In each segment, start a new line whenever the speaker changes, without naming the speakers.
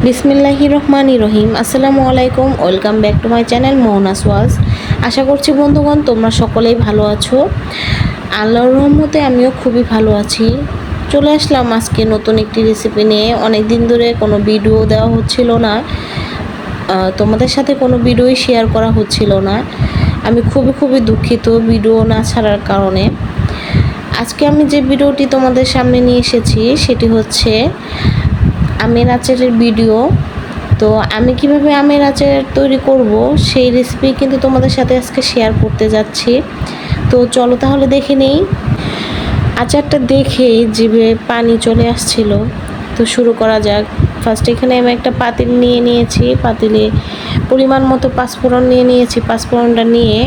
বিসমিল্লাহির রহমানির রহিম। আসসালামু আলাইকুম, welcome back to my channel মোহনাস ওয়াজ। আশা করছি বন্ধুগণ তোমরা সকলেই ভালো আছো। আল্লাহর রহমতে আমিও খুবই ভালো আছি। চলে আসলাম আজকে নতুন একটি রেসিপি নিয়ে। অনেক দিন ধরে কোনো ভিডিও দেওয়া হচ্ছিল না, তোমাদের সাথে কোনো ভিডিওই শেয়ার করা হচ্ছিল না। আমি খুবই দুঃখিত ভিডিও না ছাড়ার কারণে। আজকে আমি যে ভিডিওটি তোমাদের সামনে নিয়ে এসেছি সেটি হচ্ছে আমের আচারের ভিডিও। তো আমি কিভাবে আমের আচার তৈরি করব সেই রেসিপি কিন্তু তোমাদের সাথে আজকে শেয়ার করতে যাচ্ছি। তো চলো তাহলে দেখে নেই। আচারটা দেখে জিভে পানি চলে আসছিল। তো শুরু করা যাক। ফার্স্ট এখানে আমি একটা পাতিল নিয়ে নিয়েছি। পাতিলে পরিমাণ মতো পাঁচফোড়ন নিয়ে নিয়েছি। পাঁচফোড়নটা নিয়ে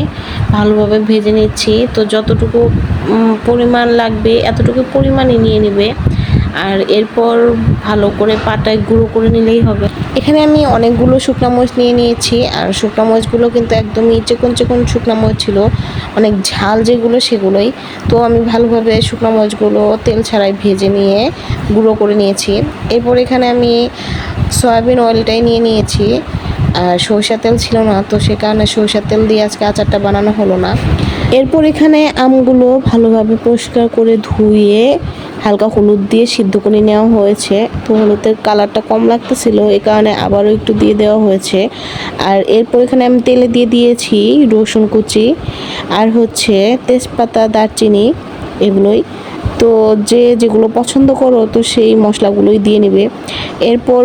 ভালোভাবে ভেজে নিচ্ছি। তো যতটুকু পরিমাণ লাগবে এতটুকু পরিমাণই নিয়ে নেবে। আর এরপর ভালো করে পাটায় গুঁড়ো করে নিলেই হবে। এখানে আমি অনেকগুলো শুকনো মরিচ নিয়ে নিয়েছি। আর শুকনো মরিচগুলো কিন্তু একদমই চিকন শুকনো মরিচ ছিল, অনেক ঝাল যেগুলো সেগুলোই। তো আমি ভালোভাবে শুকনো মরিচগুলো তেল ছাড়াই ভেজে নিয়ে গুঁড়ো করে নিয়েছি। এরপর এখানে আমি সয়াবিন অয়েলটাই নিয়ে নিয়েছি। আর সরষের তেল ছিল না, তো সে কারণে সরষের তেল দিয়ে আজকে আচারটা বানানো হলো না। এরপর এখানে আমগুলো ভালোভাবে পরিষ্কার করে ধুয়ে হালকা হলুদ দিয়ে সিদ্ধ করে নেওয়া হয়েছে। তো হলুদের কালারটা কম লাগতেছিল, এই কারণে আবারও একটু দিয়ে দেওয়া হয়েছে। আর এরপর এখানে আমি তেলে দিয়ে দিয়েছি রসুন কুচি আর হচ্ছে তেজপাতা, দারচিনি, এগুলোই। তো যেগুলো পছন্দ করো তো সেই মশলাগুলোই দিয়ে নেবে। এরপর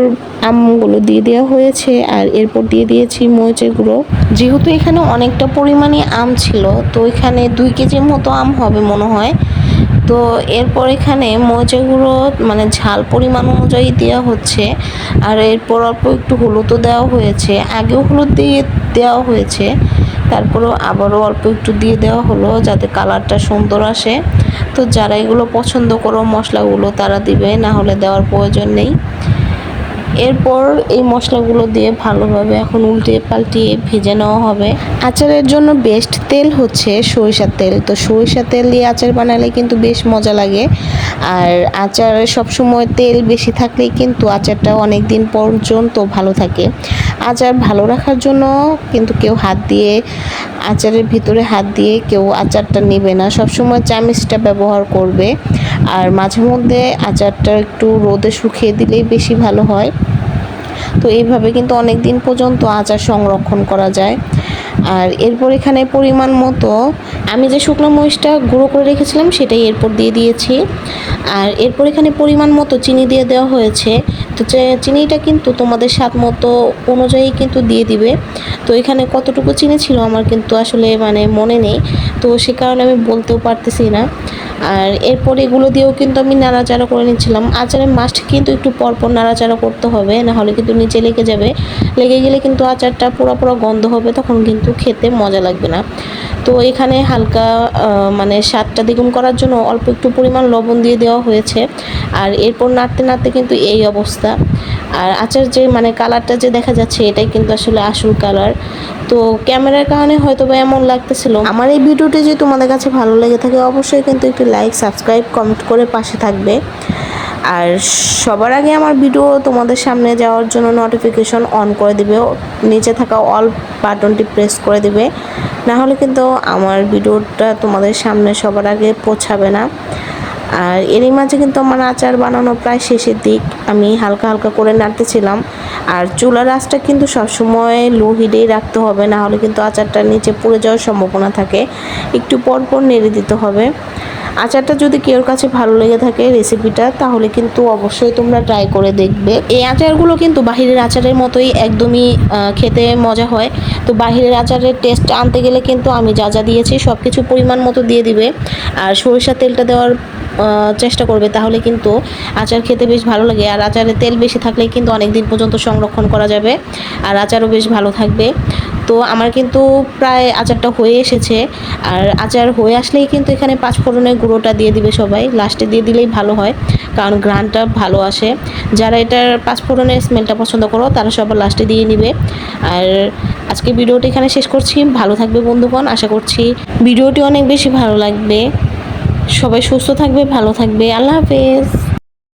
আমগুলো দিয়ে দেওয়া হয়েছে আর এরপর দিয়ে দিয়েছি মরিচের গুঁড়ো। যেহেতু এখানে অনেকটা পরিমাণে আম ছিল, তো এখানে 2 কেজির মতো আম হবে মনে হয়। তো এরপর এখানে মরিচের গুঁড়ো মানে ঝাল পরিমাণ অনুযায়ী দেওয়া হচ্ছে। আর এরপর অল্প একটু হলুদও দেওয়া হয়েছে। আগেও হলুদ দিয়ে দেওয়া হয়েছে, তারপরেও আবারও অল্প একটু দিয়ে দেওয়া হলো যাতে কালারটা সুন্দর আসে। তো যারা এগুলো পছন্দ করো মশলাগুলো তারা দিবে, না হলে দেওয়ার প্রয়োজন নেই। এরপর এই মশলাগুলো দিয়ে ভালোভাবে এখন উল্টিয়ে পাল্টিয়ে ভেজে নেওয়া হবে। আচারের জন্য বেস্ট তেল হচ্ছে সরিষার তেল। তো সরিষার তেল দিয়ে আচার বানালে কিন্তু বেশ মজা লাগে। আর আচারে সবসময় তেল বেশি থাকলেই কিন্তু আচারটা অনেক দিন পর্যন্ত ভালো থাকে। আচার ভালো রাখার জন্য কিন্তু কেউ আচারের ভিতরে হাত দিয়ে কেউ আচারটা নেবে না, সবসময় চামিচটা ব্যবহার করবে। আর মাঝে মধ্যে আচারটা একটু রোদে শুকিয়ে দিলেই বেশি ভালো হয়। তো এইভাবে কিন্তু অনেক দিন পর্যন্ত আচার সংরক্ষণ করা যায়। আর এরপর এখানে পরিমাণ মতো আমি যে শুকনো মরিচটা গুঁড়ো করে রেখেছিলাম সেটাই এরপর দিয়ে দিয়েছি। আর এরপর এখানে পরিমাণ মতো চিনি দিয়ে দেওয়া হয়েছে। তো চিনিটা কিন্তু তোমাদের স্বাদ মতো অনুযায়ী কিন্তু দিয়ে দিবে। তো এখানে কতটুকু চিনি ছিল আমার কিন্তু আসলে মনে নেই, তো সে কারণে আমি বলতেও পারতেছি না। আর এরপর এগুলো দিয়েও কিন্তু আমি নাড়াচাড়া করে নিচ্ছিলাম। আচারে মাস্ট কিন্তু একটু পরপর নাড়াচাড়া করতে হবে, না হলে কিন্তু নিচে লেগে যাবে। লেগে গেলে কিন্তু আচারটা পুরো গন্ধ হবে, তখন কিন্তু খেতে মজা লাগবে না। তো এখানে হালকা স্বাদটা দ্বিগুণ করার জন্য অল্প একটু পরিমাণ লবণ দিয়ে দেওয়া হয়েছে। আর এরপর নাড়তে কিন্তু এই অবস্থা। আর আচার যে কালারটা যে দেখা যাচ্ছে এটাই কিন্তু আসলে আসল কালার। তো ক্যামেরার কারণে হয়তো বা এমন লাগতেছিল। আমার এই ভিডিওটি যদি তোমাদের কাছে ভালো লেগে থাকে অবশ্যই কিন্তু একটু লাইক, সাবস্ক্রাইব, কমেন্ট করে পাশে থাকবে। আর সবার আগে আমার ভিডিও তোমাদের সামনে যাওয়ার জন্য নোটিফিকেশন অন করে দিবে, নিচে থাকা অল বাটনটি প্রেস করে দিবে, না হলে কিন্তু আমার ভিডিওটা তোমাদের সামনে সবার আগে পৌঁছাবে না। আর এরই মাঝে কিন্তু আমার আচার বানানো প্রায় শেষের দিক। আমি হালকা করে নাড়তেছিলাম। আর চুলার আঁচটা কিন্তু সবসময় লো হিটেই রাখতে হবে, না হলে কিন্তু আচারটা নিচে পুড়ে যাওয়ার সম্ভাবনা থাকে। একটু পর নেড়ে দিতে হবে। আচারটা যদি কেউর কাছে ভালো লেগে থাকে রেসিপিটা, তাহলে কিন্তু অবশ্যই তোমরা ট্রাই করে দেখবে। এই আচারগুলো কিন্তু বাহিরের আচারের মতোই একদমই খেতে মজা হয়। তো বাহিরের আচারের টেস্ট আনতে গেলে কিন্তু আমি যা দিয়েছি সব কিছু পরিমাণ মতো দিয়ে দিবে। আর সরিষার তেলটা দেওয়ার চেষ্টা করবে, তাহলে কিন্তু আচার খেতে বেশ ভালো লাগে। আর আচারে তেল বেশি থাকলে কিন্তু অনেক দিন পর্যন্ত সংরক্ষণ করা যাবে, আর আচারও বেশ ভালো থাকবে। তো আমার কিন্তু প্রায় আচারটা হয়ে এসেছে। আর আচার হয়ে আসলেই কিন্তু এখানে পাঁচফোড়নের গুঁড়োটা দিয়ে দিবে সবাই, লাস্টে দিয়ে দিলেই ভালো হয়, কারণ ঘ্রাণটা ভালো আসে। যারা এটার পাঁচফোড়নের স্মেলটা পছন্দ করো তারা সবার লাস্টে দিয়ে নিবে। আর আজকে ভিডিওটি এখানে শেষ করছি। ভালো থাকবে বন্ধুগণ, আশা করছি ভিডিওটি অনেক বেশি ভালো লাগবে। সবাই সুস্থ থাকবে, ভালো থাকবে। আল্লাহ হাফেজ।